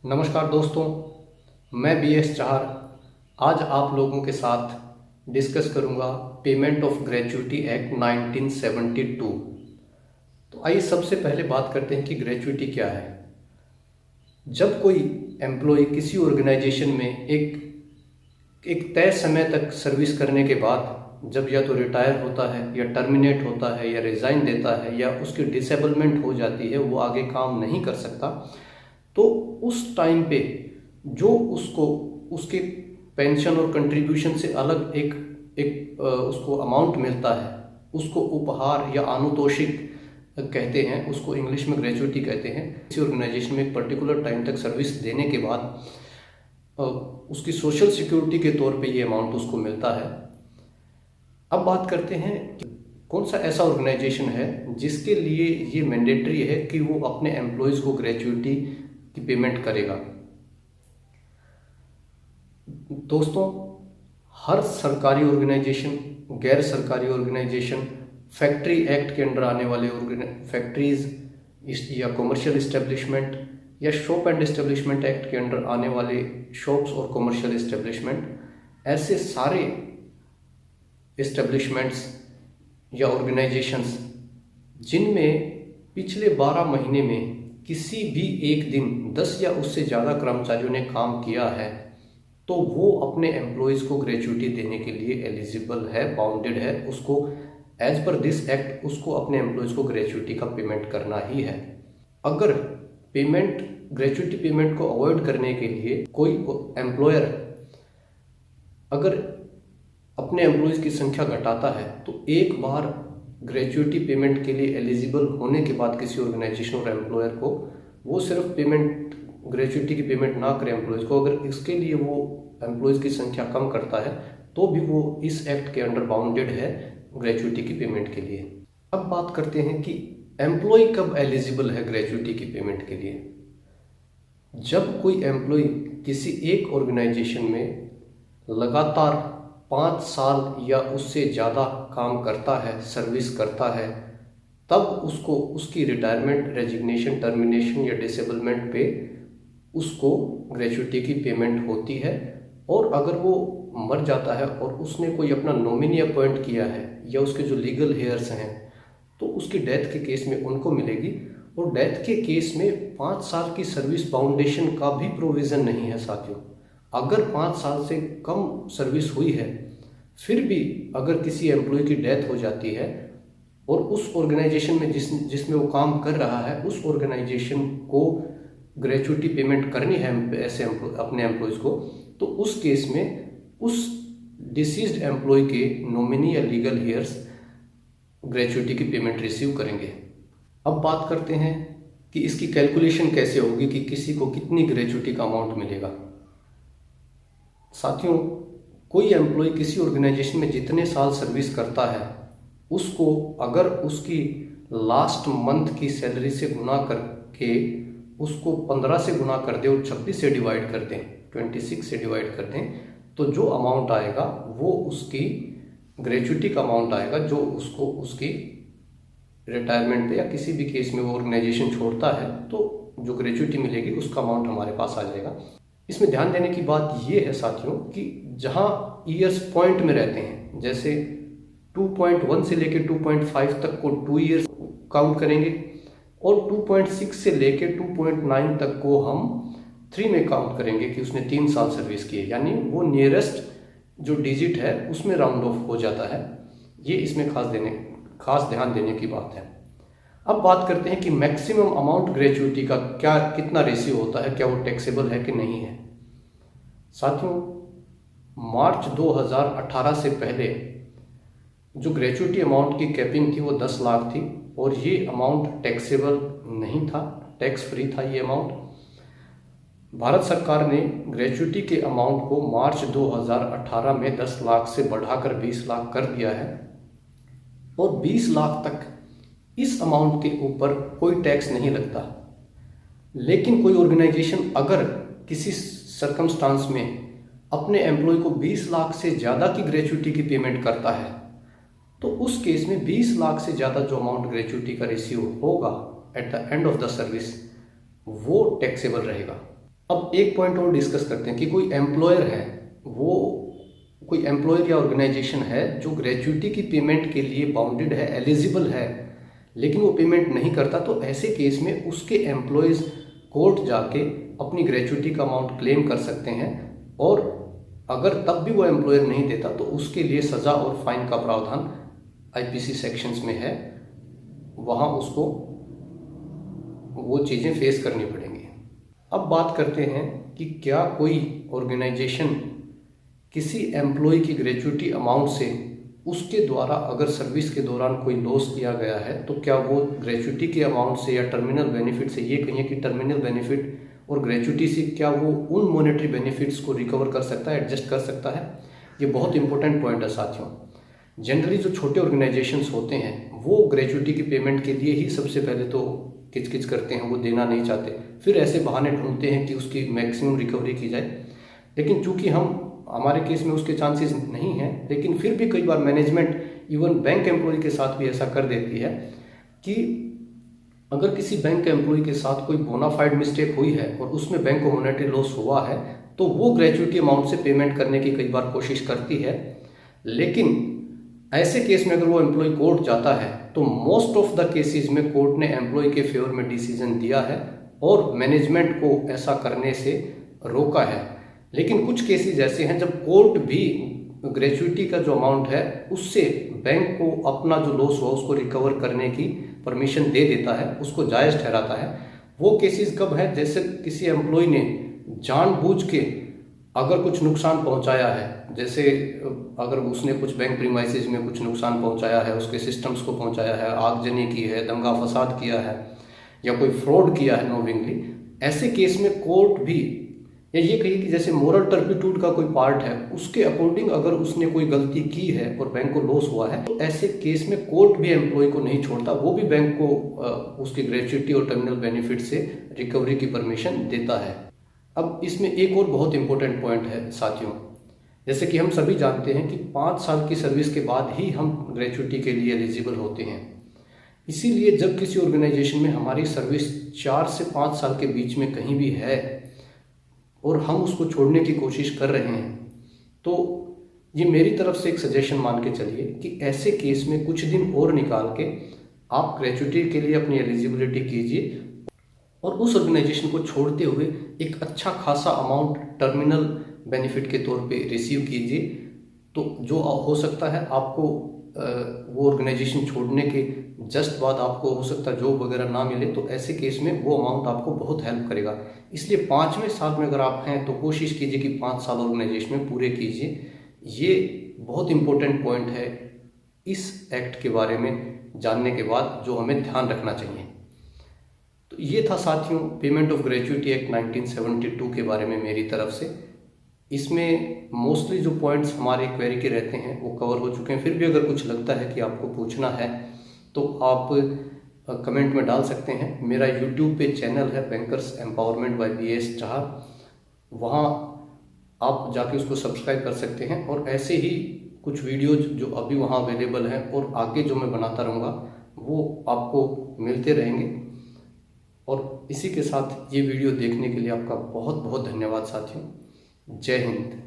नमस्कार दोस्तों, मैं BS चाहर आज आप लोगों के साथ डिस्कस करूंगा पेमेंट ऑफ ग्रेच्युटी एक्ट 1972। तो आइए सबसे पहले बात करते हैं कि ग्रेच्युटी क्या है। जब कोई एम्प्लॉय किसी ऑर्गेनाइजेशन में एक तय समय तक सर्विस करने के बाद जब या तो रिटायर होता है या टर्मिनेट होता है या रिज़ाइन देता है या उसकी डिसेबलमेंट हो जाती है, वो आगे काम नहीं कर सकता, तो उस टाइम पे जो उसको उसके पेंशन और कंट्रीब्यूशन से अलग उसको अमाउंट मिलता है, उसको उपहार या आनुतोषिक कहते हैं, उसको इंग्लिश में ग्रेच्युटी कहते हैं। किसी ऑर्गेनाइजेशन में एक पर्टिकुलर टाइम तक सर्विस देने के बाद उसकी सोशल सिक्योरिटी के तौर पे ये अमाउंट उसको मिलता है। अब बात करते हैं कि कौन सा ऐसा ऑर्गेनाइजेशन है जिसके लिए ये मैंडेटरी है कि वो अपने एम्प्लॉयज़ को ग्रेच्युटी की पेमेंट करेगा। दोस्तों, हर सरकारी ऑर्गेनाइजेशन, गैर सरकारी ऑर्गेनाइजेशन, फैक्ट्री एक्ट के अंडर आने वाले फैक्ट्रीज या कमर्शियल इस्टेब्लिशमेंट या शॉप एंड इस्टेब्लिशमेंट एक्ट के अंडर आने वाले शॉप्स और कमर्शियल इस्टेब्लिशमेंट, ऐसे सारे इस्टेब्लिशमेंट्स या ऑर्गेनाइजेशंस जिनमें पिछले 12 महीने में किसी भी एक दिन 10 या उससे ज़्यादा कर्मचारियों ने काम किया है, तो वो अपने एम्प्लॉयज़ को ग्रेच्युटी देने के लिए एलिजिबल है, बाउंडेड है। उसको एज पर दिस एक्ट उसको अपने एम्प्लॉयज़ को ग्रेच्युटी का पेमेंट करना ही है। अगर ग्रेच्युटी पेमेंट को अवॉइड करने के लिए कोई एम्प्लॉयर अगर अपने एम्प्लॉयज़ की संख्या घटाता है, तो एक बार ग्रेच्युटी पेमेंट के लिए एलिजिबल होने के बाद किसी ऑर्गेनाइजेशन और एम्प्लॉयर को वो सिर्फ ग्रेच्युटी की पेमेंट ना करे एम्प्लॉयज़ को, अगर इसके लिए वो एम्प्लॉयज़ की संख्या कम करता है, तो भी वो इस एक्ट के अंडर बाउंडेड है ग्रेच्युटी की पेमेंट के लिए। अब बात करते हैं कि एम्प्लॉय कब एलिजिबल है ग्रेच्युटी की पेमेंट के लिए। जब कोई एम्प्लॉय किसी एक ऑर्गेनाइजेशन में लगातार 5 साल या उससे ज़्यादा काम करता है, सर्विस करता है, तब उसको उसकी रिटायरमेंट, रेजिग्नेशन, टर्मिनेशन या डिसेबलमेंट पे उसको ग्रेच्युटी की पेमेंट होती है। और अगर वो मर जाता है और उसने कोई अपना नॉमिनी अपॉइंट किया है या उसके जो लीगल हेयर्स हैं, तो उसकी डेथ के केस में उनको मिलेगी। और डेथ के केस में 5 साल की सर्विस बाउंडेशन का भी प्रोविज़न नहीं है साथियों। अगर 5 साल से कम सर्विस हुई है, फिर भी अगर किसी एम्प्लॉय की डेथ हो जाती है और उस ऑर्गेनाइजेशन में जिसमें वो काम कर रहा है, उस ऑर्गेनाइजेशन को ग्रेच्युटी पेमेंट करनी है ऐसे अपने एम्प्लॉयज़ को, तो उस केस में उस डिसीज्ड एम्प्लॉय के नॉमिनी या लीगल हेयर्स ग्रेच्युटी की पेमेंट रिसीव करेंगे। अब बात करते हैं कि इसकी कैलकुलेशन कैसे होगी, कि किसी को कितनी ग्रेच्युटी का अमाउंट मिलेगा। साथियों, कोई एम्प्लॉय किसी ऑर्गेनाइजेशन में जितने साल सर्विस करता है, उसको अगर उसकी लास्ट मंथ की सैलरी से गुना करके उसको 15 से गुना कर दें और 26 से डिवाइड कर दें, 26 से डिवाइड कर दें, तो जो अमाउंट आएगा वो उसकी ग्रेच्युटी का अमाउंट आएगा, जो उसको उसकी रिटायरमेंट पे या किसी भी केस में वो ऑर्गेनाइजेशन छोड़ता है, तो जो ग्रेच्युटी मिलेगी उसका अमाउंट हमारे पास आ जाएगा। इसमें ध्यान देने की बात ये है साथियों कि जहाँ ईयर्स पॉइंट में रहते हैं, जैसे 2.1 से लेके 2.5 तक को 2 ईयर्स काउंट करेंगे और 2.6 से लेके 2.9 तक को हम 3 में काउंट करेंगे कि उसने 3 साल सर्विस की है, यानी वो नियरेस्ट जो डिजिट है उसमें राउंड ऑफ हो जाता है। ये इसमें खास ध्यान देने की बात है। अब बात करते हैं कि मैक्सिमम अमाउंट ग्रेच्युटी का कितना रेशियो होता है, क्या वो टैक्सेबल है कि नहीं है। साथियों, मार्च 2018 से पहले जो ग्रेच्युटी अमाउंट की कैपिंग थी वो 10 लाख थी और ये अमाउंट टैक्सेबल नहीं था, टैक्स फ्री था ये अमाउंट। भारत सरकार ने ग्रेच्युटी के अमाउंट को मार्च 2018 में 10 लाख से बढ़ाकर 20 लाख कर दिया है और 20 लाख तक इस अमाउंट के ऊपर कोई टैक्स नहीं लगता। लेकिन कोई ऑर्गेनाइजेशन अगर किसी सर्कमस्टांस में अपने एम्प्लॉय को 20 लाख से ज़्यादा की ग्रेच्युटी की पेमेंट करता है, तो उस केस में 20 लाख से ज़्यादा जो अमाउंट ग्रेच्युटी का रेशियो होगा at the end of the service, वो टैक्सेबल रहेगा। अब एक पॉइंट और डिस्कस करते हैं कि कोई एम्प्लॉयर है, वो कोई एम्प्लॉयर या ऑर्गेनाइजेशन है जो ग्रेच्युटी की पेमेंट के लिए बाउंडेड है, एलिजिबल है, लेकिन वो पेमेंट नहीं करता, तो ऐसे केस में उसके एम्प्लॉयज़ कोर्ट जाके अपनी ग्रेच्युटी का अमाउंट क्लेम कर सकते हैं। और अगर तब भी वो एम्प्लॉयर नहीं देता तो उसके लिए सज़ा और फाइन का प्रावधान आईपीसी सेक्शंस में है, वहाँ उसको वो चीज़ें फेस करनी पड़ेंगी। अब बात करते हैं कि क्या कोई ऑर्गेनाइजेशन किसी एम्प्लॉय की ग्रेच्युटी अमाउंट से उसके द्वारा अगर सर्विस के दौरान कोई लॉस किया गया है तो क्या वो ग्रेच्युटी के अमाउंट से या टर्मिनल बेनिफिट से, ये कहिए कि टर्मिनल बेनिफिट और ग्रेच्युटी से, क्या वो उन मॉनेटरी बेनिफिट्स को रिकवर कर सकता है, एडजस्ट कर सकता है? ये बहुत इंपॉर्टेंट पॉइंट है साथियों। जनरली जो छोटे ऑर्गेनाइजेशंस होते हैं वो ग्रेच्युटी की पेमेंट के लिए ही सबसे पहले तो किचकिच करते हैं, वो देना नहीं चाहते, फिर ऐसे बहाने ढूंढते हैं कि उसकी मैक्सिमम रिकवरी की जाए। लेकिन चूंकि हमारे केस में उसके चांसेस नहीं हैं, लेकिन फिर भी कई बार मैनेजमेंट इवन बैंक एम्प्लॉय के साथ भी ऐसा कर देती है कि अगर किसी बैंक एम्प्लॉय के साथ कोई बोनाफाइड मिस्टेक हुई है और उसमें बैंक को मॉनेटरी लॉस हुआ है तो वो ग्रेच्युटी अमाउंट से पेमेंट करने की कई बार कोशिश करती है। लेकिन ऐसे केस में अगर वो एम्प्लॉय कोर्ट जाता है तो मोस्ट ऑफ द केसेस में कोर्ट ने एम्प्लॉय के फेवर में डिसीजन दिया है और मैनेजमेंट को ऐसा करने से रोका है। लेकिन कुछ केसेस ऐसे हैं जब कोर्ट भी ग्रेच्युटी का जो अमाउंट है उससे बैंक को अपना जो लॉस हुआ उसको रिकवर करने की परमिशन दे देता है, उसको जायज़ ठहराता है। वो केसेस कब है, जैसे किसी एम्प्लॉय ने जानबूझ के अगर कुछ नुकसान पहुंचाया है, जैसे अगर उसने कुछ बैंक प्रीमाइसेस में कुछ नुकसान पहुंचाया है, उसके सिस्टम्स को पहुंचाया है, आगजनी की है, दंगा फसाद किया है या कोई फ्रॉड किया है नोविंगली, ऐसे केस में कोर्ट भी, या ये कहिए कि जैसे मोरल टर्पिट्यूड का कोई पार्ट है उसके अकॉर्डिंग अगर उसने कोई गलती की है और बैंक को लॉस हुआ है तो ऐसे केस में कोर्ट भी एम्प्लॉय को नहीं छोड़ता, वो भी बैंक को उसकी ग्रेच्युटी और टर्मिनल बेनिफिट से रिकवरी की परमिशन देता है। अब इसमें एक और बहुत इंपॉर्टेंट पॉइंट है साथियों, जैसे कि हम सभी जानते हैं कि 5 साल की सर्विस के बाद ही हम ग्रेच्युटी के लिए एलिजिबल होते हैं। इसीलिए जब किसी ऑर्गेनाइजेशन में हमारी सर्विस 4 से 5 साल के बीच में कहीं भी है और हम उसको छोड़ने की कोशिश कर रहे हैं तो ये मेरी तरफ से एक सजेशन मान के चलिए कि ऐसे केस में कुछ दिन और निकाल के आप ग्रेच्युटी के लिए अपनी एलिजिबिलिटी कीजिए और उस ऑर्गेनाइजेशन को छोड़ते हुए एक अच्छा खासा अमाउंट टर्मिनल बेनिफिट के तौर पे रिसीव कीजिए। तो जो हो सकता है आपको वो ऑर्गेनाइजेशन छोड़ने के जस्ट बाद आपको हो सकता है जॉब वगैरह ना मिले, तो ऐसे केस में वो अमाउंट आपको बहुत हेल्प करेगा। इसलिए 5वें साल में अगर आप हैं तो कोशिश कीजिए कि 5 साल ऑर्गेनाइजेशन में पूरे कीजिए। ये बहुत इंपॉर्टेंट पॉइंट है इस एक्ट के बारे में जानने के बाद जो हमें ध्यान रखना चाहिए। तो ये था साथियों पेमेंट ऑफ ग्रेच्युटी एक्ट 1972 के बारे में मेरी तरफ से। इसमें मोस्टली जो पॉइंट्स हमारे क्वेरी के रहते हैं वो कवर हो चुके हैं। फिर भी अगर कुछ लगता है कि आपको पूछना है तो आप कमेंट में डाल सकते हैं। मेरा यूट्यूब पे चैनल है bankers empowerment by BS Chahar, वहाँ आप जाके उसको सब्सक्राइब कर सकते हैं और ऐसे ही कुछ वीडियोज जो अभी वहाँ अवेलेबल हैं और आगे जो मैं बनाता रहूँगा वो आपको मिलते रहेंगे। और इसी के साथ ये वीडियो देखने के लिए आपका बहुत बहुत धन्यवाद साथियों। जय हिंद।